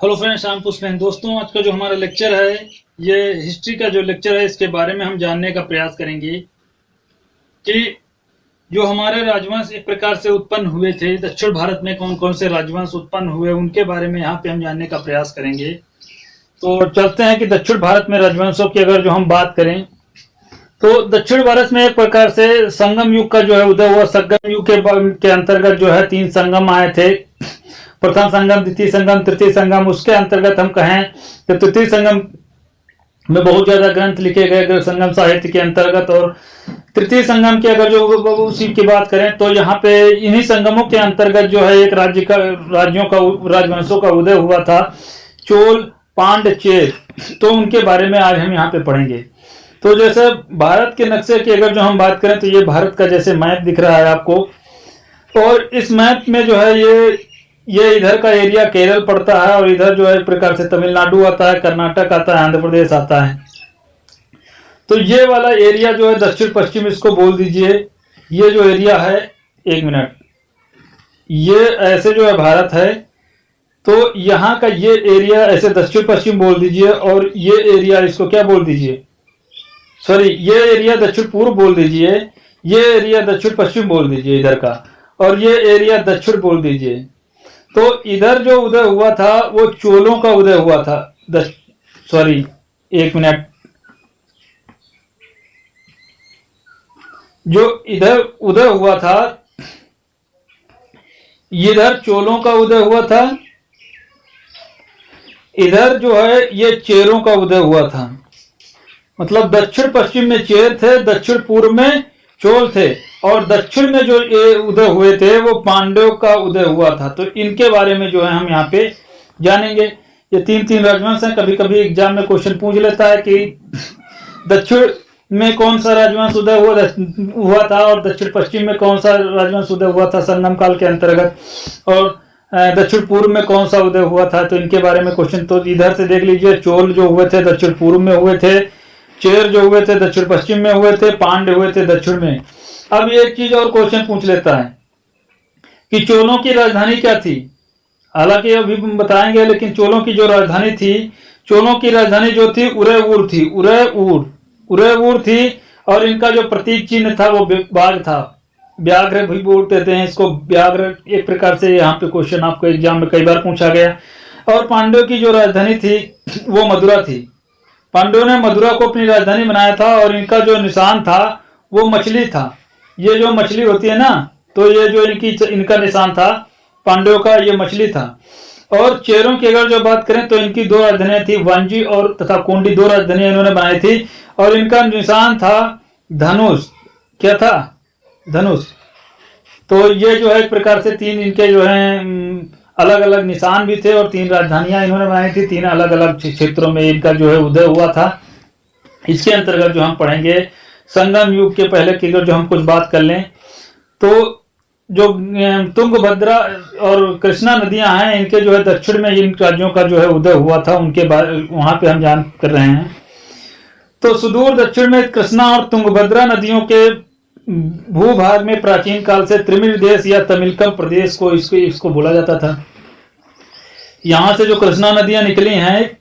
Hello friends, शाम पुष्पेन दोस्तों, आज का जो हमारा लेक्चर है ये हिस्ट्री का जो लेक्चर है इसके बारे में हम जानने का प्रयास करेंगे कि जो हमारे राजवंश एक प्रकार से उत्पन्न हुए थे दक्षिण भारत में, कौन कौन से राजवंश उत्पन्न हुए उनके बारे में यहाँ पे हम जानने का प्रयास करेंगे। तो चलते हैं कि दक्षिण भारत में राजवंशों की अगर जो हम बात करें तो दक्षिण भारत में एक प्रकार से संगम युग का जो है उदय हुआ। संगम युग के अंतर्गत जो है 3 संगम आए थे। प्रथम संगम, द्वितीय संगम, तृतीय संगम। उसके अंतर्गत हम कहें तो तृतीय संगम में बहुत ज्यादा ग्रंथ लिखे गए संगम साहित्य के अंतर्गत। और तृतीय संगम की अगर जो उसी की बात करें तो यहाँ पे इन्हीं संगमों के अंतर्गत जो है एक राजवंशों का उदय हुआ था, चोल, पांड्य, चेर। तो उनके बारे में आज हम यहाँ पे पढ़ेंगे। तो जैसे भारत के नक्शे की अगर जो हम बात करें तो ये भारत का जैसे मैप दिख रहा है आपको, और इस मैप में जो है ये इधर का एरिया केरल पड़ता है, और इधर जो है एक प्रकार से तमिलनाडु आता है, कर्नाटक आता है, आंध्र प्रदेश आता है। तो ये वाला एरिया जो है दक्षिण पश्चिम, इसको बोल दीजिए ये जो एरिया है, 1 मिनट, ये ऐसे जो है भारत है। तो यहाँ का ये एरिया ऐसे दक्षिण पश्चिम बोल दीजिए, और ये एरिया इसको क्या बोल दीजिए, सॉरी, ये एरिया दक्षिण पूर्व बोल दीजिए, ये एरिया दक्षिण पश्चिम बोल दीजिए इधर का, और ये एरिया दक्षिण बोल दीजिए। तो इधर जो उदय हुआ था वो चोलों का उदय हुआ था। सॉरी, 1 मिनट, जो इधर उदय हुआ था इधर चोलों का उदय हुआ था, इधर जो है ये चेरों का उदय हुआ था। मतलब दक्षिण पश्चिम में चेर थे, दक्षिण पूर्व में चोल थे, और दक्षिण में जो उदय हुए थे वो पांड्यों का उदय हुआ था। तो इनके बारे में जो है हम यहाँ पे जानेंगे। ये 3 राजवंश हैं। कभी कभी एग्जाम में क्वेश्चन पूछ लेता है कि दक्षिण में कौन सा राजवंश उदय हुआ था और दक्षिण पश्चिम में कौन सा राजवंश उदय हुआ था संगम काल के अंतर्गत, और दक्षिण पूर्व में कौन सा उदय हुआ था। तो इनके बारे में क्वेश्चन तो इधर से देख लीजिए, चोल जो हुए थे दक्षिण पूर्व में हुए थे, चेर जो हुए थे दक्षिण पश्चिम में हुए थे, पांड्य हुए थे दक्षिण में। अब एक चीज और क्वेश्चन पूछ लेता है कि चोलों की राजधानी क्या थी। हालांकि अभी बताएंगे, लेकिन चोलों की जो राजधानी थी, चोलों की राजधानी जो थी उदयपुर थी, उदयपुर थी। और इनका जो प्रतीक चिन्ह था वो बाघ था, व्याघ्र भी बोलते थे इसको, व्याघ्र एक प्रकार से। यहाँ पे क्वेश्चन आपको एग्जाम में कई बार पूछा गया। और पांड्यों की जो राजधानी थी वो मथुरा थी। पांड्यों ने मथुरा को अपनी राजधानी बनाया था, और इनका जो निशान था वो मछली था। ये जो मछली होती है ना, तो ये जो इनका निशान था पांड्यों का, ये मछली था। और चेरों की अगर जो बात करें तो इनकी 2 राजधानियां थी, वांजी और तथा कुंडी, 2 राजधानियां इन्होंने बनाई थी। और इनका निशान था धनुष। क्या था? धनुष। तो ये जो है एक प्रकार से 3 इनके जो है अलग अलग निशान भी थे, और 3 राजधानियां इन्होंने बनाई थी। 3 अलग अलग क्षेत्रों में इनका जो है उदय हुआ था। इसके अंतर्गत जो हम पढ़ेंगे संगम युग के पहले की जो हम कुछ बात कर लें तो जो तुंगभद्रा और कृष्णा नदियां हैं, इनके जो है दक्षिण में इन राज्यों का जो है उदय हुआ था, उनके बारे वहां पे हम जान कर रहे हैं। तो सुदूर दक्षिण में कृष्णा और तुंगभद्रा नदियों के भूभाग में प्राचीन काल से त्रिमिल देश या तमिलकम प्रदेश को इसको बोला जाता था। यहां से जो कृष्णा नदियां निकली हैं,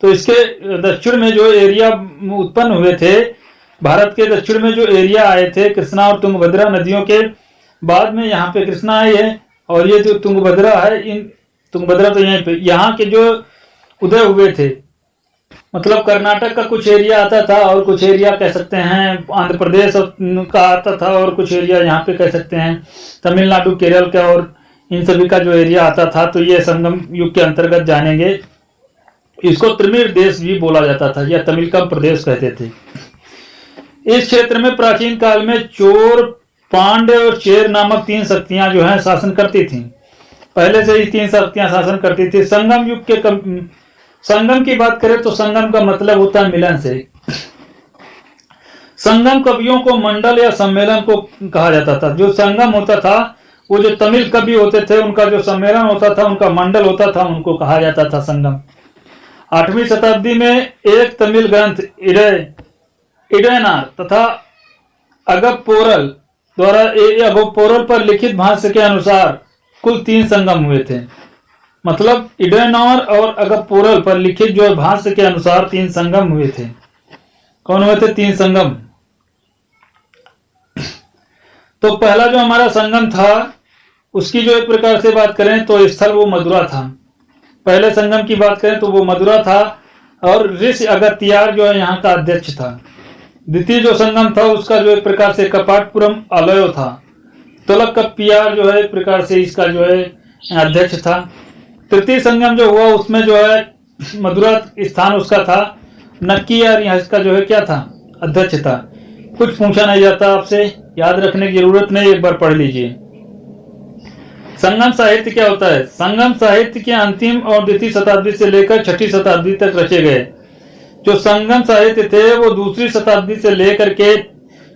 तो इसके दक्षिण में जो एरिया उत्पन्न हुए थे, भारत के दक्षिण में जो एरिया आए थे कृष्णा और तुंगभद्रा नदियों के, बाद में यहाँ पे कृष्णा आई है और ये जो तुंगभद्रा है, इन तुंगभद्रा तो यहीं पे, यहाँ के जो उदय हुए थे, मतलब कर्नाटक का कुछ एरिया आता था, और कुछ एरिया कह सकते हैं आंध्र प्रदेश का आता था, और कुछ एरिया यहाँ पे कह सकते हैं तमिलनाडु, केरल का, और इन सभी का जो एरिया आता था। तो ये संगम युग के अंतर्गत जानेंगे। इसको त्रिमिल देश भी बोला जाता था, या तमिलकम प्रदेश कहते थे। इस क्षेत्र में प्राचीन काल में चोर, पांड्य और चेर नामक 3 शक्तियां जो हैं शासन करती थीं। पहले से ही 3 शक्तियां शासन करती थी। संगम युग के संगम की बात करें तो संगम का मतलब होता है मिलन से। संगम कवियों को मंडल या सम्मेलन को कहा जाता था। जो संगम होता था, वो जो तमिल कवि होते थे उनका जो सम्मेलन होता था, उनका मंडल होता था, उनको कहा जाता था संगम। 8वीं शताब्दी में एक तमिल ग्रंथ इडयनार तथा अगपोरल द्वारा अगपोरल पर लिखित भाष्य के अनुसार कुल 3 संगम हुए थे। मतलब इडेनॉर और अगपोरल पर लिखित जो भाष्य के अनुसार 3 संगम हुए थे। कौन हुए थे? 3 संगम। तो पहला जो हमारा संगम था उसकी जो एक प्रकार से बात करें तो स्थल वो मदुरा था। पहले संगम की बात करें तो वो मदुरा था और ऋषि अगत्यार जो है यहाँ का अध्यक्ष था। द्वितीय जो संगम था उसका जो एक प्रकार से कपाटपुरम आलयो था। तोलकप्पियार जो है एक प्रकार से इसका जो है अध्यक्ष था। तृतीय संगम जो हुआ उसमें जो है मदुरा स्थान उसका था। नक्कियार यहाँ इसका जो है क्या था? अध्यक्ष था। कुछ पूछा नहीं जाता आपसे, याद रखने की जरूरत नहीं, एक बार पढ़ लीजिए। संगम साहित्य क्या होता है? संगम साहित्य के अंतिम और द्वितीय शताब्दी से लेकर 6ठी शताब्दी तक रचे गए। जो संगम साहित्य थे वो दूसरी शताब्दी से लेकर के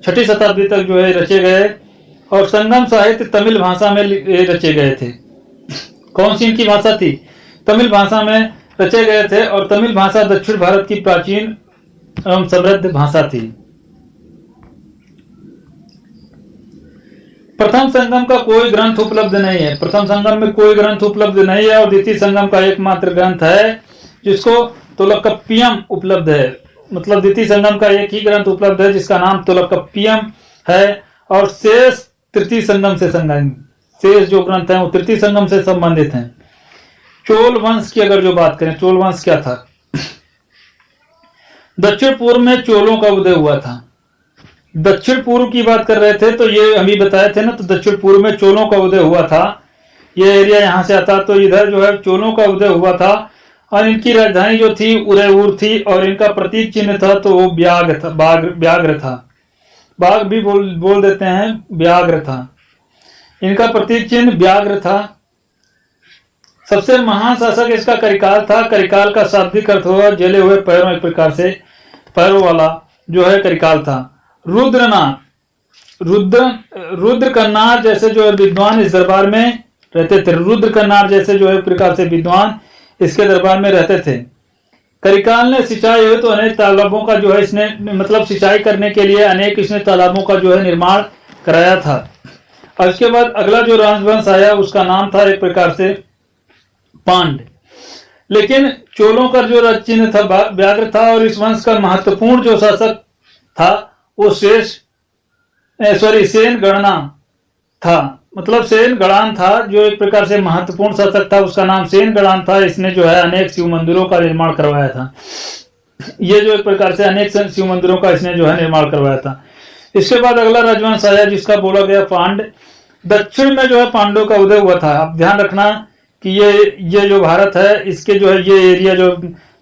6ठी शताब्दी तक जो है रचे गए और संगम साहित्य तमिल भाषा में रचे गए थे। कौन सी इनकी भाषा थी? तमिल भाषा में रचे गए थे और तमिल भाषा दक्षिण भारत की प्राचीन एवं समृद्ध भाषा थी। प्रथम संगम का कोई ग्रंथ उपलब्ध नहीं है। प्रथम संगम में कोई ग्रंथ उपलब्ध नहीं है और द्वितीय संगम का एकमात्र ग्रंथ है जिसको तोलकप्पियम उपलब्ध है। मतलब द्वितीय संगम का एक ही ग्रंथ उपलब्ध है जिसका नाम तोलकप्पियम है और शेष तृतीय संगम से संबंधित, शेष जो ग्रंथ हैं वो तृतीय संगम से संबंधित हैं। चोल वंश की अगर जो बात करें, चोल वंश क्या था? दक्षिण पूर्व में चोलों का उदय हुआ था। दक्षिण पूर्व की बात कर रहे थे तो ये हम ही बताए थे ना, तो दक्षिण पूर्व में चोलों का उदय हुआ था। ये एरिया यहां से आता तो इधर जो है चोलों का उदय हुआ था और इनकी राजधानी जो थी उदयपुर थी और इनका प्रतीक चिन्ह था तो वो व्याघ्र था। व्याघ्र था, बाघ भी बोल देते हैं, व्याघ्र था। इनका प्रतीक चिन्ह व्याघ्र था। सबसे महान शासक इसका करिकाल था। करिकाल का शाब्दिक अर्थ हुआ जले हुए पैरों, एक प्रकार से पैरों वाला जो है करिकाल था। रुद्रनाथ, रुद्र कन्नार जैसे जो है विद्वान इस दरबार में रहते थे। रुद्र कन्नार जैसे जो है प्रकार से विद्वान इसके दरबार में रहते थे। करिकाल ने सिंचाई हुई तो अनेक तालाबों का जो है इसने मतलब सिंचाई करने के लिए अनेक इसने तालाबों का जो है निर्माण कराया था। और उसके बाद अगला जो राजवंश आया उसका नाम था एक प्रकार से पांड। लेकिन चोलों का जो चिन्ह था व्याघ्र था और इस वंश का महत्वपूर्ण जो शासक था वो सेन गणना था। मतलब सेन गणान था जो एक प्रकार से महत्वपूर्ण शासक था, उसका नाम सेन गणान था। इसने जो है अनेक शिव मंदिरों का निर्माण करवाया था। ये जो एक प्रकार से अनेक शिव मंदिरों का इसने जो है निर्माण करवाया था। इसके बाद अगला राजवंश आया जिसका बोला गया पांड। दक्षिण में जो है पांडवों का उदय हुआ था। आप ध्यान रखना कि ये जो भारत है इसके जो है ये एरिया जो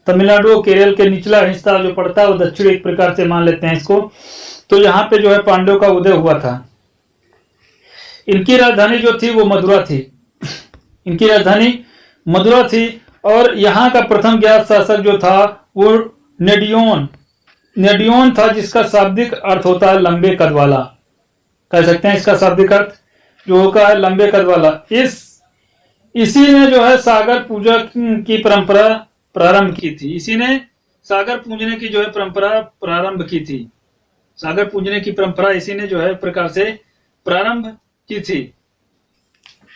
तमिलनाडु केरल के निचला हिस्सा जो पड़ता है वो दक्षिण एक प्रकार से मान लेते हैं इसको। तो यहाँ पे जो है पांडवों का उदय हुआ था। इनकी राजधानी जो थी वो मदुरा थी। इनकी राजधानी मदुरा थी और यहाँ का प्रथम ज्ञात शासक जो था वो नेडियोन था जिसका शाब्दिक अर्थ होता है लंबे कद वाला। कह सकते हैं इसका शाब्दिक अर्थ जो होगा है लंबे कद वाला। इसी ने जो है सागर पूजा की परंपरा प्रारंभ की थी। इसी ने सागर पूजने की जो है परंपरा प्रारंभ की थी। सागर पूजने की परंपरा इसी ने जो है प्रकार से प्रारंभ की थी।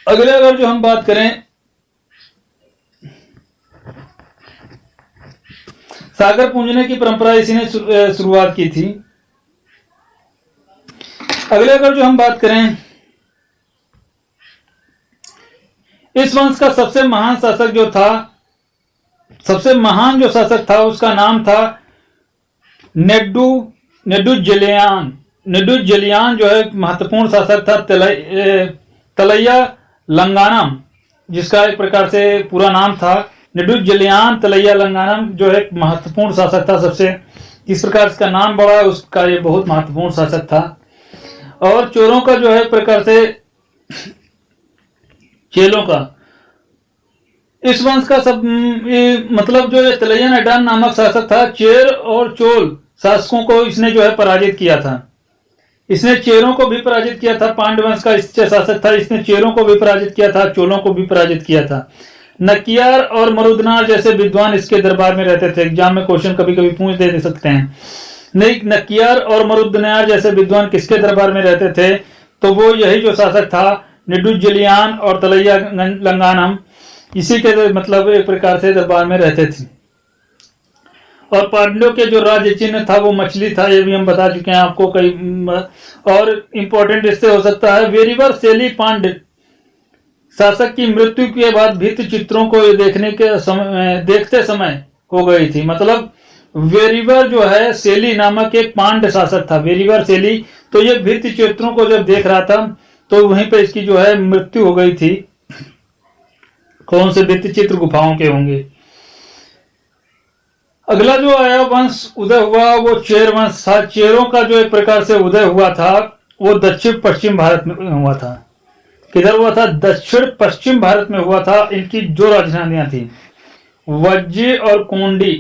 अगले अगर जो हम बात करें सागर पूजने की परंपरा इसी ने शुरुआत की थी। अगले अगर जो हम बात करें इस वंश का सबसे महान शासक जो था, सबसे महान जो शासक था उसका नाम था नेडुजलियान। नेडुजलियान जो है महत्वपूर्ण शासक था। तलैया लंगानम जिसका एक प्रकार से पूरा नाम था नेडुजलियान तलैया लंगानम जो एक महत्वपूर्ण शासक था। सबसे इस प्रकार इसका नाम बड़ा है उसका ये बहुत महत्वपूर्ण शासक था। और चोरों का जो है एक प्रकार से चेलों का इस वंश का सब मतलब जो तलैया नडान नामक शासक था चेर और चोल शासकों को इसने जो है पराजित किया था। इसने चेरों को भी पराजित किया था। पांडवंश का इससे शासक था, इसने चेरों को भी पराजित किया था, चोलों को भी पराजित किया था। नकियार और मरुदनार जैसे विद्वान इसके दरबार में रहते थे। एग्जाम में क्वेश्चन कभी कभी पूछ दे सकते हैं। नहीं, नकियार और मरुदनार जैसे विद्वान किसके दरबार में रहते थे? तो वो यही जो शासक था नेडुजलियान और तलैया लंगानम इसी के मतलब एक प्रकार से दरबार में रहते थे। और पांड्यों के जो राज्य चिन्ह था वो मछली था, ये भी हम बता चुके हैं आपको कई। और इम्पोर्टेंट इससे हो सकता है वेरिवर शैली पांड्य शासक की मृत्यु के बाद भित्ति चित्रों को देखते समय हो गई थी। मतलब वेरिवर जो है शैली नामक एक पांड्य शासक था, वेरिवर शैली, तो ये भित्ति चित्रों को जब देख रहा था तो वहीं पे इसकी जो है मृत्यु हो गई थी। कौन से भित्ति चित्र गुफाओं के होंगे। अगला जो आया वंश उदय हुआ वो चेर वंश था। चेरों का जो एक प्रकार से उदय हुआ था वो दक्षिण पश्चिम भारत में हुआ था। किधर हुआ था? दक्षिण पश्चिम भारत में हुआ था। इनकी जो राजधानियां थी वज्जी और तोंडी,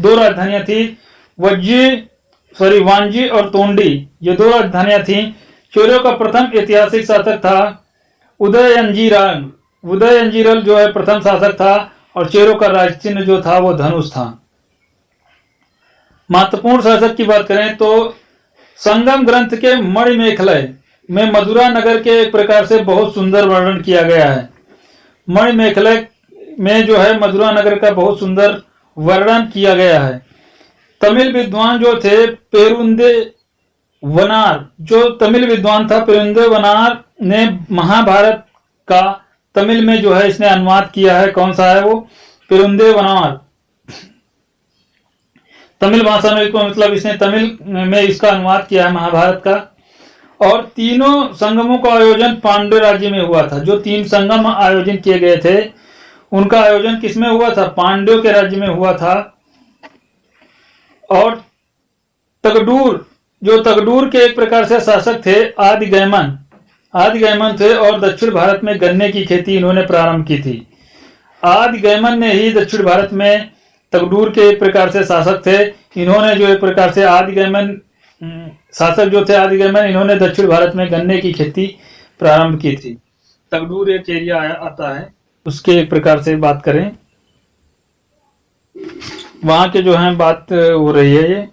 दो राजधानियां थी। वांजी और तोंडी, ये दो राजधानियां थी। चेरों का प्रथम ऐतिहासिक शासक था उदयंजीरल जो है प्रथम शासक था। और चेरों का राज चिन्ह जो था वो धनुष था। महत्वपूर्ण शासक की बात करें तो संगम ग्रंथ के मणिमेखलय में मदुरा नगर के एक प्रकार से बहुत सुंदर वर्णन किया गया है। मणिमेखलय में जो है मदुरा नगर का बहुत सुंदर वर्णन किया गया है। तमिल विद्वान जो थे पेरुंदे वनार, जो तमिल विद्वान था पेरुंदे वनार ने महाभारत का तमिल में जो है इसने अनुवाद किया है। कौन सा है वो? पेरुंदे वनार। तमिल भाषा में मतलब इसने तमिल में इसका अनुवाद किया है महाभारत का। और तीनों संगमों का आयोजन पांड्य राज्य में हुआ था। जो 3 संगम आयोजन किए गए थे उनका आयोजन किसमें हुआ था? पांड्यों के राज्य में हुआ था। और तगडूर के एक प्रकार से शासक थे आदिगैमन थे। और दक्षिण भारत में गन्ने की खेती इन्होंने प्रारंभ की थी। आदिगैमन ने ही दक्षिण भारत में तगडूर के एक प्रकार से शासक थे। इन्होंने जो एक प्रकार से आदिगैमन इन्होंने दक्षिण भारत में गन्ने की खेती प्रारंभ की थी। तगडूर एक एरिया आता है, उसके एक प्रकार से बात करें, वहां के जो है बात हो रही है ये।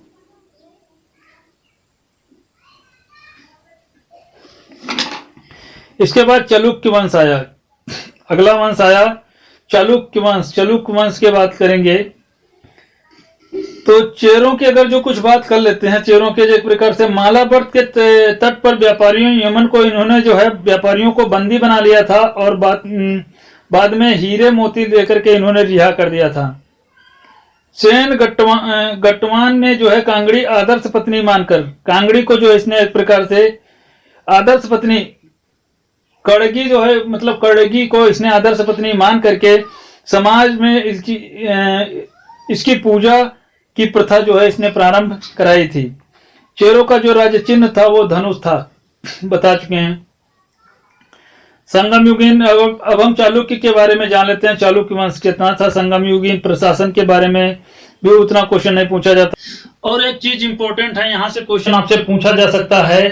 इसके बाद चालुक्य वंश आया। अगला वंश आया चालुक्य वंश की बात करेंगे तो चेरों की अगर जो कुछ बात कर लेते हैं। चेरों के एक प्रकार से मालाबर के तट पर व्यापारियों यमन को इन्होंने जो है व्यापारियों को बंदी बना लिया था। और बाद में हीरे मोती देकर के इन्होंने रिहा कर दिया था। सेन गट्टवान ने जो है कांगड़ी आदर्श पत्नी मानकर, कांगड़ी को जो इसने एक प्रकार से आदर्श पत्नी, कड़गी जो है मतलब कड़गी को इसने आदर्श पत्नी मान करके समाज में इसकी पूजा की प्रथा जो है इसने प्रारंभ कराई थी। चेरों का जो राज्य चिन्ह था वो धनुष था, बता चुके हैं। संगम युगीन, अब हम चालुक्य के बारे में जान लेते हैं। चालुक्य वंश कितना था। संगम युगीन प्रशासन के बारे में भी उतना क्वेश्चन नहीं पूछा जाता। और एक चीज इंपॉर्टेंट है, यहाँ से क्वेश्चन आपसे पूछा जा सकता है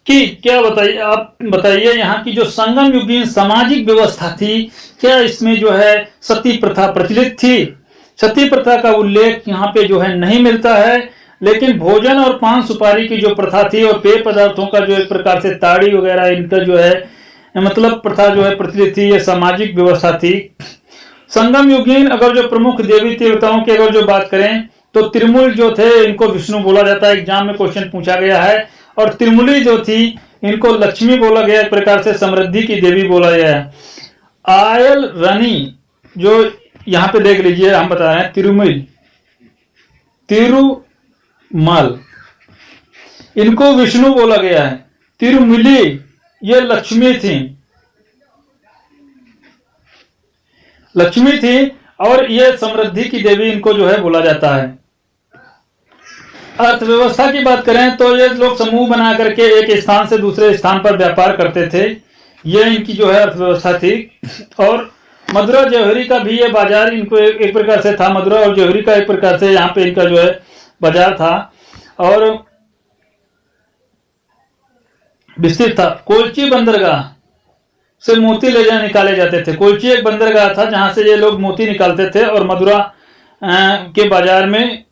कि क्या बताइए, आप बताइए यहाँ की जो संगम युगीन सामाजिक व्यवस्था थी, क्या इसमें जो है सती प्रथा प्रचलित थी? सती प्रथा का उल्लेख यहाँ पे जो है नहीं मिलता है। लेकिन भोजन और पान सुपारी की जो प्रथा थी और पेय पदार्थों का जो एक प्रकार से ताड़ी वगैरह इनका जो है मतलब प्रथा जो है प्रचलित थी। ये सामाजिक व्यवस्था थी। संगम युगीन अगर जो प्रमुख देवी देवताओं की अगर जो बात करें तो तिरुमुल जो थे इनको विष्णु बोला जाता है। एग्जाम में क्वेश्चन पूछा गया है। और तिरुमुली जो थी इनको लक्ष्मी बोला गया, एक प्रकार से समृद्धि की देवी बोला गया है। आयल रानी जो यहाँ पे देख लीजिए, हम बता रहे हैं तिरुमल, इनको विष्णु बोला गया है। तिरुमिली ये लक्ष्मी थी और ये समृद्धि की देवी इनको जो है बोला जाता है। अर्थव्यवस्था की बात करें तो ये लोग समूह बना करके एक स्थान से दूसरे स्थान पर व्यापार करते थे। ये इनकी जो है अर्थव्यवस्था थी। और मदुरा जौहरी का भी ये बाजार इनको एक प्रकार से था। मदुरा और जौहरी का एक प्रकार से यहाँ पे इनका जो है बाजार था और विस्तृत था। कोलची बंदरगाह से मोती निकाले जाते थे। कोलची एक बंदरगाह था जहां से ये लोग मोती निकालते थे और मदुरा के बाजार में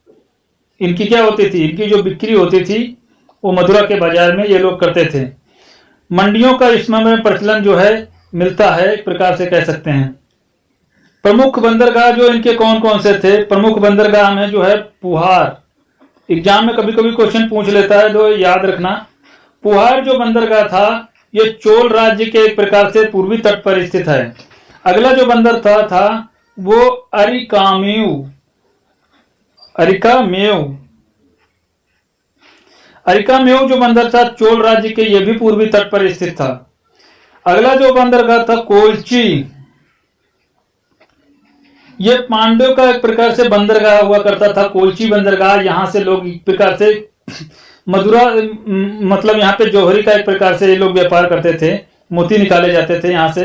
इनकी क्या होती थी, इनकी जो बिक्री होती थी वो मदुरा के बाजार में ये लोग करते थे। मंडियों का इस समय प्रचलन जो है मिलता है, एक प्रकार से कह सकते हैं। प्रमुख बंदरगाह जो इनके कौन कौन से थे? प्रमुख बंदरगाह में जो है पुहार, एग्जाम में कभी कभी क्वेश्चन पूछ लेता है तो याद रखना। पुहार जो बंदरगाह था ये चोल राज्य के एक प्रकार से पूर्वी तट पर स्थित है। अगला जो बंदर था वो अरिकामेव, अरिकामेव जो बंदर था चोल राज्य के, ये भी पूर्वी तट पर स्थित था। अगला जो बंदरगाह था कोलची, ये पांड्यों का एक प्रकार से बंदरगाह हुआ करता था, कोलची बंदरगाह। यहां से लोग एक प्रकार से मदुरा, मतलब यहाँ पे जौहरी का एक प्रकार से ये लोग व्यापार करते थे, मोती निकाले जाते थे यहां से,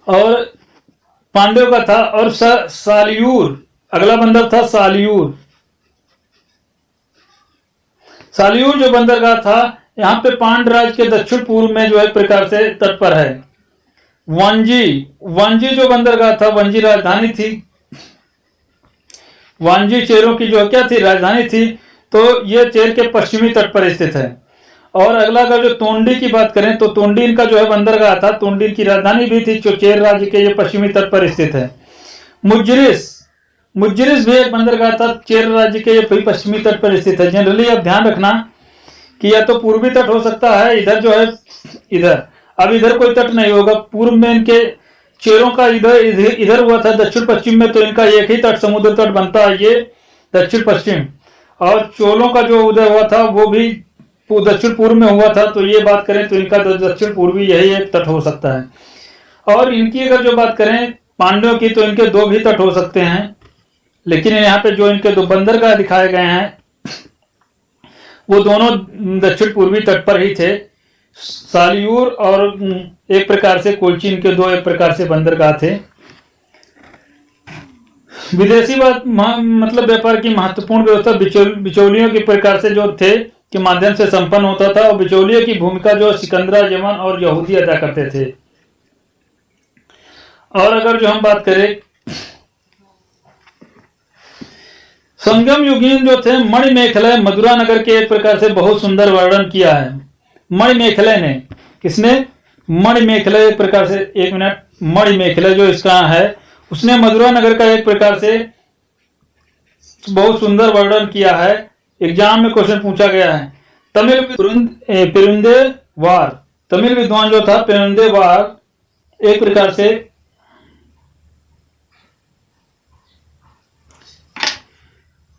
और पांड्यों का था। और सालियूर, अगला बंदर था सालियूर। सालियूर जो बंदरगाह था यहाँ पे पांड्य राज्य के दक्षिण पूर्व में जो है एक प्रकार से तट पर है। वांजी जो बंदरगाह था, वांजी राजधानी थी, वांजी चेरों की जो क्या थी? राजधानी थी। तो ये चेर के पश्चिमी तट पर स्थित है। और अगला का जो तोंडी की बात करें तो तोंडी इनका जो है बंदरगाह था, तोंडी की राजधानी भी थी, जो चेर राज्य के ये पश्चिमी तट पर स्थित है। मुज्जरिस भी एक बंदरगाह था, चेर राज्य के ये पश्चिमी तट पर स्थित है। जनरली अब ध्यान रखना कि या तो पूर्वी तट हो सकता है, इधर जो है इधर, अब इधर कोई तट नहीं होगा। पूर्व में इनके चेरों का इधर हुआ था, दक्षिण पश्चिम में तो इनका एक ही तट समुद्र तट बनता है, ये दक्षिण पश्चिम। और चोलों का जो उदय हुआ था वो भी दक्षिण पूर्व में हुआ था, तो ये बात करें तो इनका दक्षिण पूर्वी यही एक तट हो सकता है। और इनकी अगर जो बात करें पांड्यों की तो इनके दो भी तट हो सकते हैं, लेकिन यहाँ पे जो इनके दो बंदरगाह दिखाए गए हैं वो दोनों दक्षिण पूर्वी तट पर ही थे। सालियूर और एक प्रकार से कोलची, इनके दो एक प्रकार से बंदरगाह थे। विदेशी मतलब व्यापार की महत्वपूर्ण व्यवस्था बिचौलियों के प्रकार से जो थे के माध्यम से संपन्न होता था, और बिचौलियों की भूमिका जो सिकंदरा, यमन और यहूदी अदा करते थे। और अगर जो हम बात करें संगम युगीन जो थे मणिमेखलय, मदुरा नगर के एक प्रकार से बहुत सुंदर वर्णन किया है मणिमेखलय ने। किसने? मणिमेखलय एक प्रकार से, एक मिनट, मणिमेखलय जो इसका है उसने मदुरा नगर का एक प्रकार से बहुत सुंदर वर्णन किया है। एग्जाम में क्वेश्चन पूछा गया है। तमिल पेरुंदेवार, तमिल विद्वान जो था पेरुंदेवार एक प्रकार से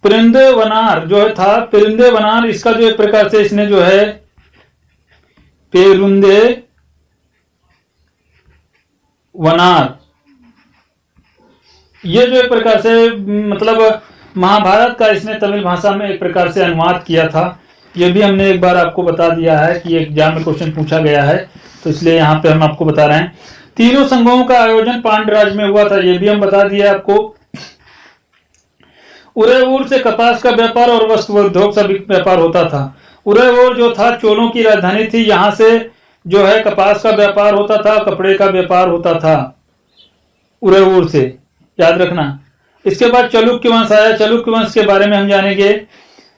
पेरुंदेवनार जो था, पेरुंदेवनार इसका जो एक प्रकार से इसने जो है पेरुंदेवनार, ये जो एक प्रकार से मतलब महाभारत का इसने तमिल भाषा में एक प्रकार से अनुवाद किया था। ये भी हमने एक बार आपको बता दिया है कि एग्जाम में क्वेश्चन पूछा गया है, तो इसलिए यहाँ पे हम आपको बता रहे हैं। तीनों संगमों का आयोजन पांड्य राज में हुआ था, ये भी हम बता दिया आपको। उदयपुर से कपास का व्यापार और वस्त्र उद्योग का व्यापार होता था। उदयपुर जो था चोलों की राजधानी थी, यहाँ से जो है कपास का व्यापार होता था, कपड़े का व्यापार होता था उदयपुर से, याद रखना। इसके बाद चलुक्य वंश आया। चलुक्य वंश के बारे में हम जानेंगे।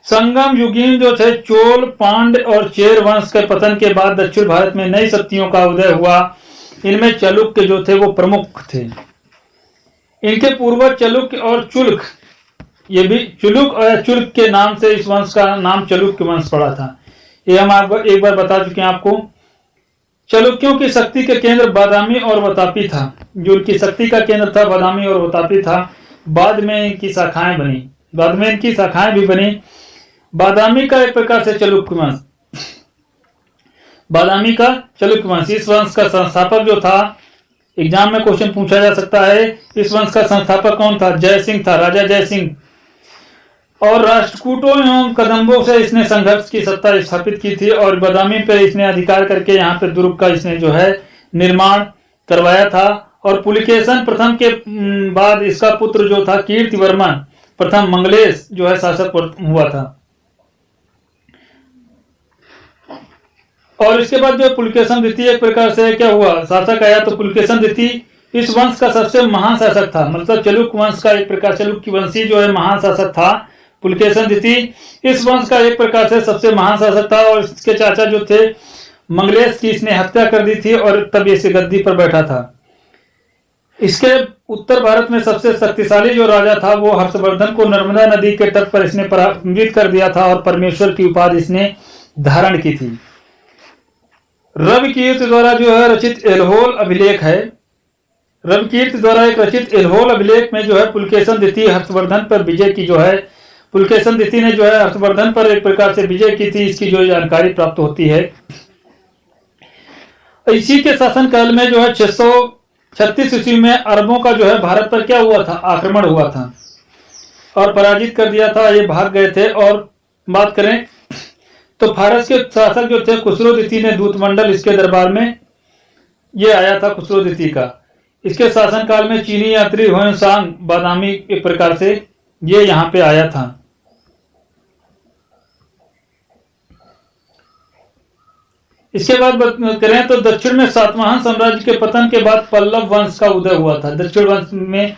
संगम युगीन जो थे चोल, पांड्य और चेर वंश के पतन के बाद दक्षिण भारत में नई शक्तियों का उदय हुआ। इनमें चलुक्य जो थे वो प्रमुख थे। इनके पूर्वज चलुक्य और चुल्क, ये भी चुलुक और चुल्क के नाम से इस वंश का नाम चलुक्य वंश पड़ा था। ये हम आपको एक बार बता चुके हैं आपको। चलुक्यों की शक्ति के केंद्र बादामी और वतापी था। जो उनकी शक्ति का केंद्र था बादामी और वतापी था। बाद में इनकी शाखाएं बनी, बाद में इनकी शाखाएं भी बनी। बादामी का एक प्रकार से चलुक्य वंश, बादामी का चलुक्य वंश, इस वंश का संस्थापक जो था, एग्जाम में क्वेश्चन पूछा जा सकता है, इस वंश का संस्थापक कौन था? जय सिंह था, राजा जय सिंह। और राष्ट्रकूटों एवं कदम्बों से इसने संघर्ष की सत्ता स्थापित की थी और बादामी पे इसने अधिकार करके यहाँ पे दुर्ग का इसने जो है निर्माण करवाया था। और पुलिकेशन प्रथम के बाद इसका पुत्र जो था कीर्तिवर्मन प्रथम मंगलेश जो है शासक हुआ था। और इसके बाद जो पुलिकेशन द्वितीय एक प्रकार से क्या हुआ, शासक आया। तो पुलिकेशन द्वितीय इस वंश का सबसे महान शासक था, मतलब चलुक्य वंश का एक प्रकार, चलुक्य वंशी जो है महान शासक था। पुलिकेशन द्वितीय इस वंश का एक प्रकार से सबसे महान शासक था। और इसके चाचा जो थे मंगलेश की इसने हत्या कर दी थी और तब ये गद्दी पर बैठा था। इसके उत्तर भारत में सबसे शक्तिशाली जो राजा था वो हर्षवर्धन को नर्मदा नदी के तट पर इसने पराजित कर दिया था और परमेश्वर की उपाधि इसने धारण की थी। रविकीर्ति द्वारा जो है रचित एल्होल अभिलेख है। रविकीर्ति द्वारा एक रचित एल्होल अभिलेख में जो है पुलकेशन द्वितीय हर्षवर्धन पर विजय की जो है पुलकेशन द्वितीय ने जो है हर्षवर्धन पर एक प्रकार से विजय की थी, इसकी जो जानकारी प्राप्त होती है। इसी के शासनकाल में जो है 636 ईस्वी में अरबों का जो है भारत पर क्या हुआ था, आक्रमण हुआ था और पराजित कर दिया था, ये भाग गए थे। और बात करें तो फारस के शासक जो थे खुसरो द्वितीय ने दूतमंडल इसके दरबार में ये आया था खुसरो द्वितीय का। इसके शासनकाल में चीनी यात्री ह्वेनसांग बादामी एक प्रकार से ये यहाँ पे आया था। इसके बाद करें तो दक्षिण में सातवाहन साम्राज्य के पतन के बाद पल्लव वंश का उदय हुआ था। दक्षिण वंश में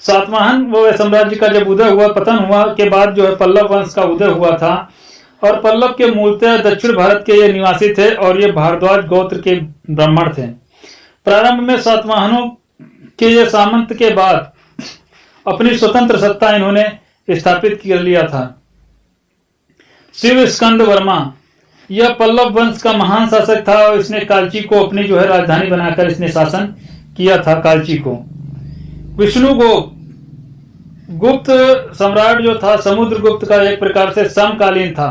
सातवाहन वो साम्राज्य का जब उदय हुआ, पतन हुआ के बाद जो है पल्लव वंश का उदय हुआ था। और पल्लव के मूलतः दक्षिण भारत के ये निवासी थे और ये भारद्वाज गोत्र के ब्राह्मण थे। प्रारंभ में सातवाहनों के ये सामंत के बाद अपनी स्वतंत्र सत्ता इन्होंने स्थापित कर लिया था। शिव स्कंद वर्मा यह पल्लव वंश का महान शासक था और इसने कालची को अपनी जो है राजधानी बनाकर इसने शासन किया था कालची को। विष्णुगुप्त गुप्त सम्राट जो था समुद्रगुप्त का एक प्रकार से समकालीन था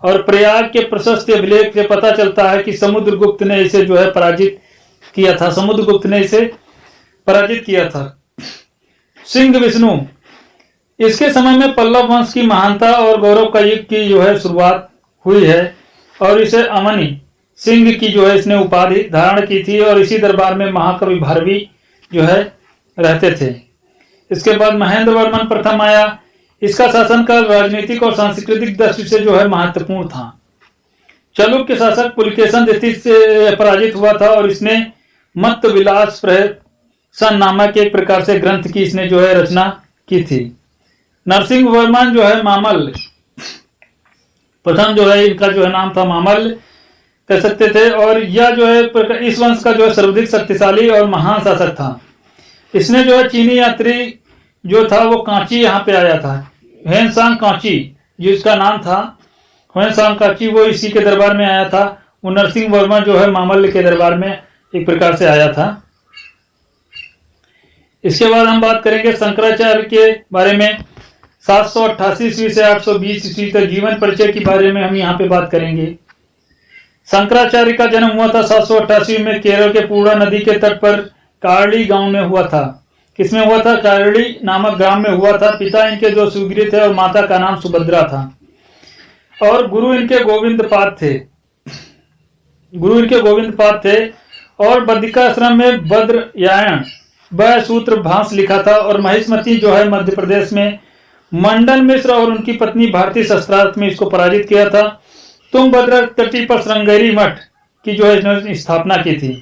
और प्रयाग के प्रशस्त अभिलेख से पता चलता है कि समुद्रगुप्त ने इसे जो है पराजित किया था। समुद्रगुप्त ने इसे पराजित किया था। सिंह विष्णु इसके समय में पल्लव वंश की महानता और गौरव का युग की जो है शुरुआत हुई है और इसे अमनी सिंह की जो है इसने उपाधि धारण की थी और इसी दरबार में महाकवि भारवी जो है रहते थे। इसके बाद महेंद्र वर्मन प्रथम आया। इसका शासनकाल राजनीतिक और सांस्कृतिक दृष्टि से जो है महत्वपूर्ण था। चालुक्य शासक पुलकेशन द्वितीय से पराजित हुआ था और इसने मत विलास प्रहसन नामक एक प्रकार से ग्रंथ की इसने जो है रचना की थी। नरसिंह वर्मन जो है मामल्ल प्रथम जो है इनका जो है नाम था मामल्ल कह सकते थे और यह जो है इस वंश का जो है सर्वाधिक शक्तिशाली और महान शासक था। इसने जो है चीनी यात्री जो था वो कांची यहाँ पे आया था। ह्वेनसांग कांची जिसका नाम था ह्वेनसांग कांची वो इसी के दरबार में आया था। वो नरसिंह वर्मा जो है मामल्ल के दरबार में एक प्रकार से आया था। इसके बाद हम बात करेंगे शंकराचार्य के बारे में। 788 ईस्वी से 820 ईस्वी तक जीवन परिचय के बारे में हम यहाँ पे बात करेंगे। शंकराचार्य का जन्म हुआ था 788 में केरल के पूर्णा नदी के तट पर कारली गांव में हुआ था। किसमें हुआ था? कारली नामक ग्राम में हुआ था। पिता इनके जो सुग्रीव थे और माता का नाम सुभद्रा था और गुरु इनके गोविंदपाद थे। गुरु इनके गोविंदपाद थे और बद्रिकाश्रम में भद्रयायण व सूत्र भाष लिखा था और महिष्मती जो है मध्य प्रदेश में मंडन मिश्र और उनकी पत्नी भारतीय शस्त्रास्त्र में इसको पराजित किया था। तुंगभद्रा तटी पर श्रृंगेरी मठ की जो है इन्होंने स्थापना की थी।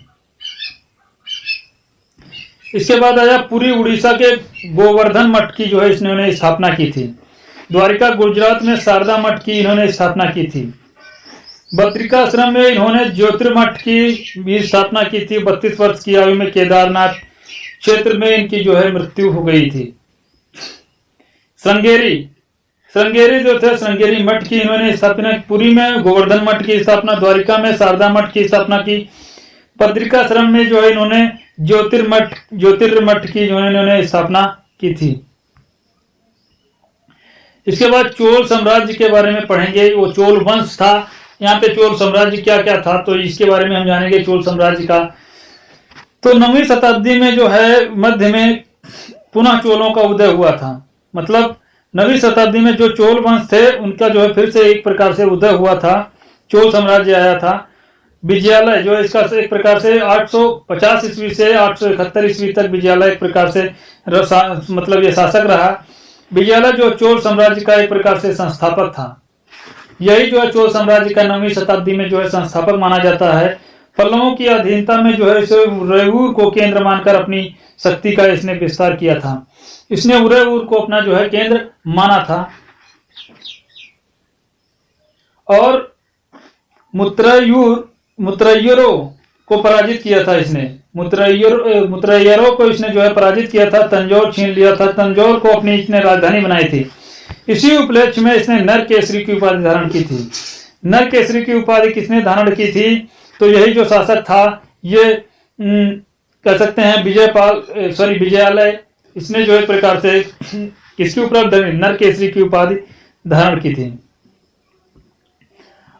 इसके बाद आया पुरी उड़ीसा के गोवर्धन मठ की जो है इन्होंने स्थापना की थी। द्वारिका गुजरात में शारदा मठ की इन्होंने स्थापना की थी। बद्रिकाश्रम में इन्होंने ज्योतिर्मठ की भी स्थापना की थी। 32 वर्ष की आयु में केदारनाथ क्षेत्र में इनकी जो है मृत्यु हो गई थी। श्रृंगेरी जो थे श्रृंगेरी मठ की इन्होंने स्थापना। पुरी में गोवर्धन मठ की स्थापना, द्वारिका में शारदा मठ की स्थापना की। बद्रिकाश्रम में जो है इन्होंने ज्योतिर्मठ की जो है इन्होंने स्थापना की थी। इसके बाद चोल साम्राज्य के बारे में पढ़ेंगे। वो चोल वंश था। यहाँ पे चोल साम्राज्य क्या क्या था तो इसके बारे में हम जानेंगे। चोल साम्राज्य का तो 9वीं शताब्दी में जो है मध्य में पुनः चोलों का उदय हुआ था। मतलब 9वीं शताब्दी में जो चोल वंश थे उनका जो है फिर से एक प्रकार से उदय हुआ था। चोल साम्राज्य आया था। विजयालय जो इसका एक प्रकार से 850 ईस्वी से 871 ईस्वी तक विजयालय एक प्रकार से मतलब ये शासक रहा। विजयालय जो चोल साम्राज्य का एक प्रकार से संस्थापक था। यही जो है चोल साम्राज्य का 9वीं शताब्दी में जो है संस्थापक माना जाता है। पल्लवों की अधीनता में जो है इसे उदयपुर को केंद्र मानकर अपनी शक्ति का इसने विस्तार किया था। इसने उदयपुर को अपना जो है केंद्र माना था और मुत्रयूर मुत्रय्यरों को पराजित किया था इसने। मुत्रय्यरों को इसने जो है पराजित किया था, तंजौर छीन लिया था, तंजौर को अपनी इसने राजधानी बनाई थी। इसी उपलक्ष्य में इसने नरकेसरी की उपाधि धारण की थी। नरकेसरी की उपाधि किसने धारण की थी? तो यही जो शासक था, ये कह सकते हैं विजयालय, इसने जो एक प्रकार से किसकी उपलब्ध नरकेसरी की उपाधि धारण की थी।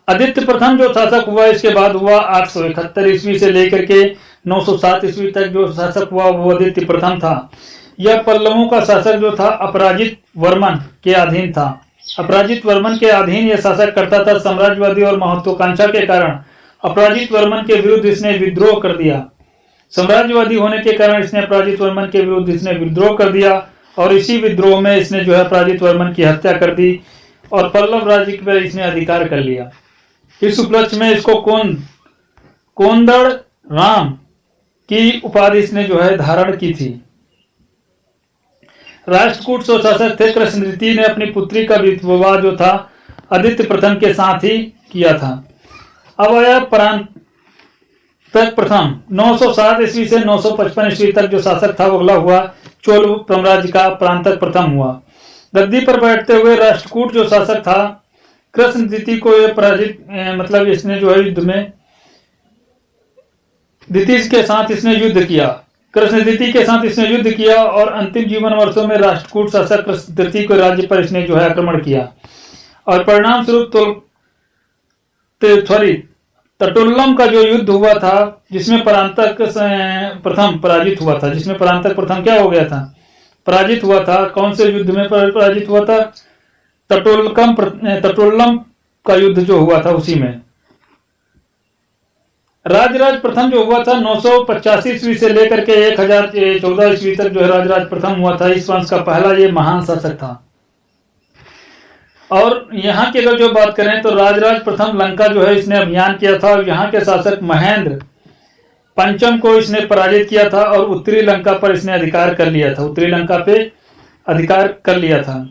आदित्य प्रथम जो शासक हुआ, इसके बाद हुआ 871 ईस्वी से लेकर के 907 ईस्वी तक जो शासक हुआ वो आदित्य प्रथम था। यह पल्लवों का शासक जो था अपराजित वर्मन के अधीन था। अपराजित वर्मन के अधीन यह शासक करता था। साम्राज्यवादी और महत्वाकांक्षा के कारण अपराजित वर्मन के विरुद्ध इसने विद्रोह कर दिया। साम्राज्यवादी होने के कारण इसने अपराजित वर्मन के विरुद्ध इसने विद्रोह कर दिया और इसी विद्रोह में इसने जो है अपराजित वर्मन की हत्या कर दी और पल्लव राज्य पर इसने अधिकार कर लिया। इस उपलक्ष्य में इसको कोंदड़ राम की उपाधि इसने जो है धारण की थी। राष्ट्रकूट शासक थे कृष्णऋषि ने अपनी पुत्री का विवाह जो था आदित्य प्रथम के साथ ही किया था। अब आया परांतक प्रथम। 907 ईस्वी से 955 ईस्वी तक जो शासक था वो अगला हुआ चोल साम्राज्य का परांतक प्रथम हुआ। गद्दी पर बैठते हुए राष्ट्रकूट जो शासक था कृष्णऋषि को यह पराजित मतलब इसने जो है युद्ध में दितिज के साथ इसने युद्ध किया। कृष्णऋषि के साथ इसने युद्ध किया और अंतिम जीवन वर्षों में राष्ट्रकूट शासक कृष्णऋषि को राज्य पर इसने जो है आक्रमण किया और परिणाम स्वरूप तटोल्लम का जो युद्ध हुआ था जिसमें परांतक प्रथम पराजित हुआ था। जिसमें परांतक प्रथम क्या हो गया था? पराजित हुआ था। कौन से युद्ध में पराजित हुआ था? तटोल्लम का युद्ध जो हुआ था उसी में। राजराज प्रथम जो हुआ था 985 ईस्वी से लेकर के 1014 ईस्वी तक जो है राजराज प्रथम हुआ था। इस वंश का पहला ये महान शासक था। और यहाँ की अगर जो बात करें तो राजराज प्रथम लंका जो है इसने अभियान किया था और यहाँ के शासक महेंद्र पंचम को इसने पराजित किया था और उत्तरी लंका पर इसने अधिकार कर लिया था। उत्तरी लंका पे अधिकार कर लिया था।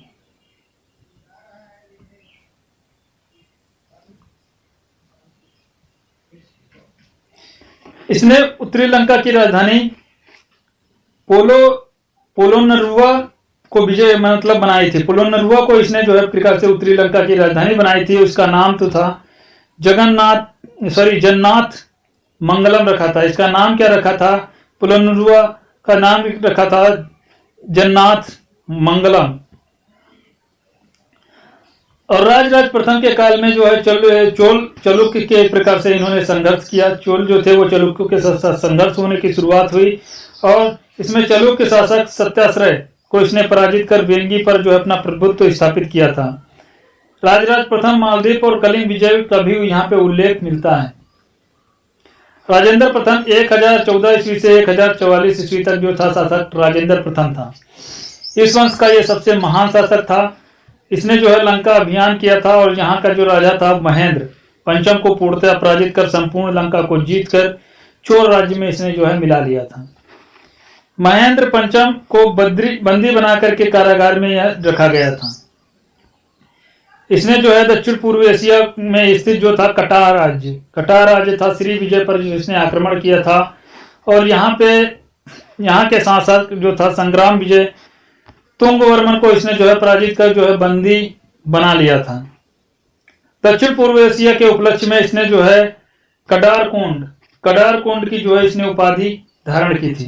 इसने उत्तरी लंका की राजधानी पोलोनरुआ को विजय मतलब बनाई थी। पोलोनरुआ को इसने जो है प्रकार से उत्तरी लंका की राजधानी बनाई थी। उसका नाम तो था जन्नाथ मंगलम रखा था। इसका नाम क्या रखा था? पोलोनरुआ का नाम रखा था जन्नाथ मंगलम। और राजराज प्रथम के काल में जो है चालुक्य के प्रकार से इन्होंने संघर्ष किया। चोल जो थे वो चालुक्यों के साथ संघर्ष होने की शुरुआत हुई और इसमें चालुक्य शासक सत्याश्रय को इसने पराजित कर वेंगी पर जो है अपना प्रभुत्व स्थापित किया था। राजराज प्रथम मालदीप और कलिंग विजय का भी यहाँ पे उल्लेख मिलता है। राजेंद्र प्रथम 1014 ईस्वी से 1044 ईस्वी तक जो था शासक राजेंद्र प्रथम था। इस वंश का ये सबसे महान शासक था। इसने जो है लंका अभियान किया था और यहाँ का जो राजा था महेंद्र पंचम को पूर्णतः पराजित कर संपूर्ण लंका को जीतकर चोल राज्य में इसने जो है मिला लिया था। महेंद्र पंचम को बंदी बना करके कारागार में रखा गया था। इसने जो है दक्षिण पूर्व एशिया में स्थित जो था कटार राज्य था श्री विजय पर इसने आक्रमण किया था और यहाँ के शासक जो था संग्राम विजय तुंगवर्मन को इसने जो है पराजित कर जो है बंदी बना लिया था। दक्षिण पूर्व एशिया के उपलक्ष्य में इसने जो है कडारकोंड की जो है इसने उपाधि धारण की थी।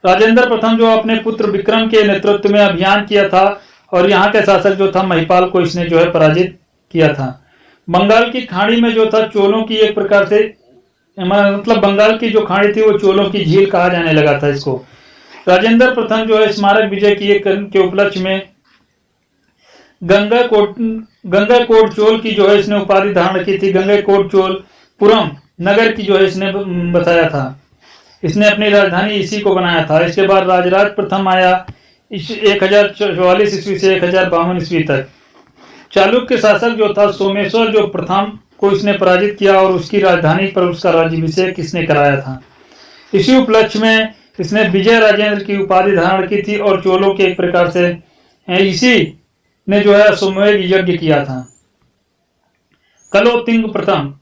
राजेंद्र प्रथम जो अपने पुत्र विक्रम के नेतृत्व में अभियान किया था और यहाँ के शासक जो था महिपाल को इसने जो है पराजित किया था। बंगाल की खाड़ी में जो था चोलों की एक प्रकार से मतलब बंगाल की जो खाड़ी थी वो चोलों की झील कहा जाने लगा था इसको। राजेंद्र प्रथम जो है स्मारक विजय किए के उपलक्ष्य में गंगाकोट चोल की जो है इसने उपाधि धारण की थी। गंगाकोट चोल पुरम नगर की जो है इसने बताया था। इसने अपनी राजधानी इसी को बनाया था। इसके बाद राजराज प्रथम आया 1044 ईस्वी से 1052 ईस्वी तक। चालुक्य शासक जो था सोमेश्वर जो प्रथम को इसने पराजित किया और उसकी राजधानी पर उसका राज्याभिषेक इसने कराया था। इसी उपलक्ष्य में इसने विजय राजेंद्र की उपाधि धारण की थी और चोलों के एक प्रकार से इसी ने जो है अश्वमेध यज्ञ किया था। कलोत्तिंग प्रथम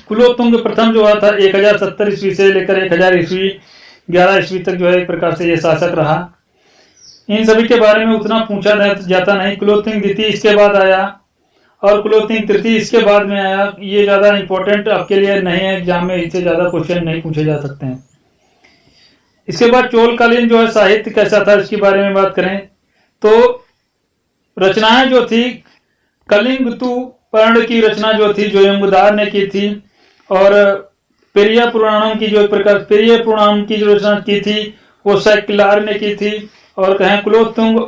कुलोत्तुंग प्रथम जो हुआ था 1070 ईस्वी से लेकर 1000 ईस्वी 11 ईस्वी तक जो है एक प्रकार से ये शासक रहा। इन सभी के बारे में उतना पूछा जाता नहीं। कुलोत्तुंग द्वितीय इसके बाद आया और कुलोत्तुंग तृतीय इसके बाद में आया। ये ज़्यादा इंपॉर्टेंट आपके लिए नहीं है, एग्जाम में इससे ज़्यादा क्वेश्चन नहीं पूछे जा सकते हैं। इसके बाद चोलकालीन जो है साहित्य कैसा था इसके बारे में बात करें तो रचनाएं जो थी कलिंगतु पर्ण की रचना जो थी जो यमगुदार ने की थी, और पेरिया पुराणम की जो एक प्रकार पेरिया पुराणम की जो रचना की थी वो सैकिलार ने की थी, और कहें कुलोत्तुंग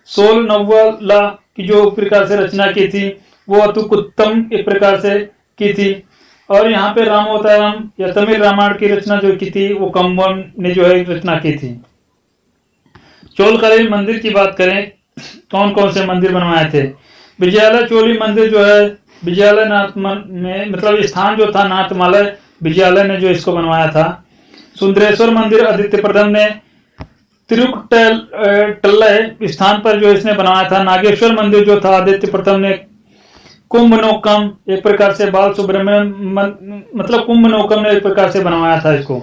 सोल नव्वला की जो प्रकार से रचना की थी वो अतुकुत्तम एक प्रकार से की थी, और यहाँ पे रामोवतारम या तमिल रामायण की रचना जो की थी वो कम्बन ने जो है रचना की थी। चोलकालीन मंदिर की बात करें कौन कौन से मंदिर बनवाए थे। विजयालय चोली मंदिर जो है विजयालय नाथ में मतलब स्थान जो था नाथमालय विजयालय ने जो इसको बनवाया था। सुंदरेश्वर मंदिर आदित्य प्रथम ने तिरुकटल्लय स्थान पर जो इसने बनाया था। नागेश्वर मंदिर जो था आदित्य प्रथम ने कुंभनोकम एक प्रकार से बाल सुब्रमण्यम मतलब कुंभनोकम ने एक प्रकार से बनवाया था इसको।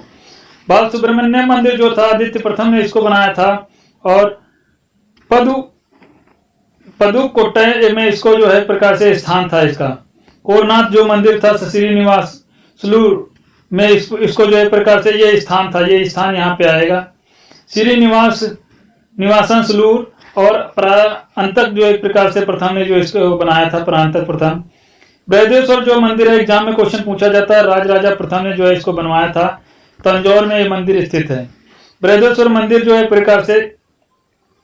बाल सुब्रमण्यम मंदिर जो था आदित्य प्रथम ने इसको बनाया था, और पदुकोट्टई में इसको जो है प्रकार से स्थान था इसका। कोरनाथ जो मंदिर था श्रीनिवास सलूर में इसको जो है प्रकार से ये स्थान था, ये स्थान यहाँ पे आएगा। श्रीनिवास निवासन सलूर और प्रांतक जो एक प्रकार से प्रथम ने जो इसको बनाया था प्रांतक प्रथम। बृहदेश्वर जो मंदिर है एग्जाम में क्वेश्चन पूछा जाता है, राजराजा प्रथम ने जो है इसको बनवाया था। तंजौर में ये मंदिर स्थित है। बृहदेश्वर मंदिर जो है एक प्रकार से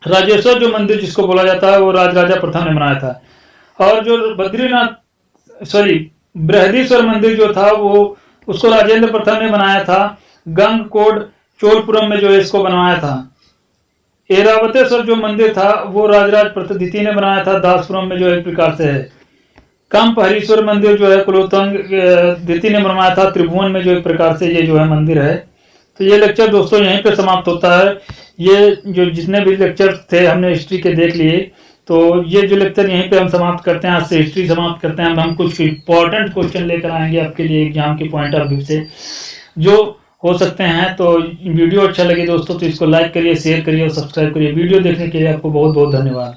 राजेश्वर जो मंदिर जिसको बोला जाता है वो राजराजा प्रथम ने बनाया था। और जो बृहदीश्वर मंदिर जो था वो उसको राजेंद्र प्रथम ने बनाया था। गंगकोट चोलपुरम में जो है इसको बनवाया था। ऐरावतेश्वर जो मंदिर था वो राजराज द्वितीय ने बनाया था, दासपुरम में जो एक प्रकार से है। कंपहरीश्वर मंदिर जो है कुलोत्तुंग द्वितीय ने बनवाया था, त्रिभुवन में जो एक प्रकार से ये जो है मंदिर है। तो ये लेक्चर दोस्तों यहीं पे समाप्त होता है। ये जो जितने भी लेक्चर थे हमने हिस्ट्री के देख लिए, तो ये जो लेक्चर यहीं पे हम समाप्त करते हैं। आज से हिस्ट्री समाप्त करते हैं। हम कुछ इंपॉर्टेंट क्वेश्चन लेकर आएंगे आपके लिए एग्जाम के पॉइंट ऑफ व्यू से जो हो सकते हैं। तो वीडियो अच्छा लगे दोस्तों तो इसको लाइक करिए, शेयर करिए और सब्सक्राइब करिए। वीडियो देखने के लिए आपको बहुत बहुत धन्यवाद।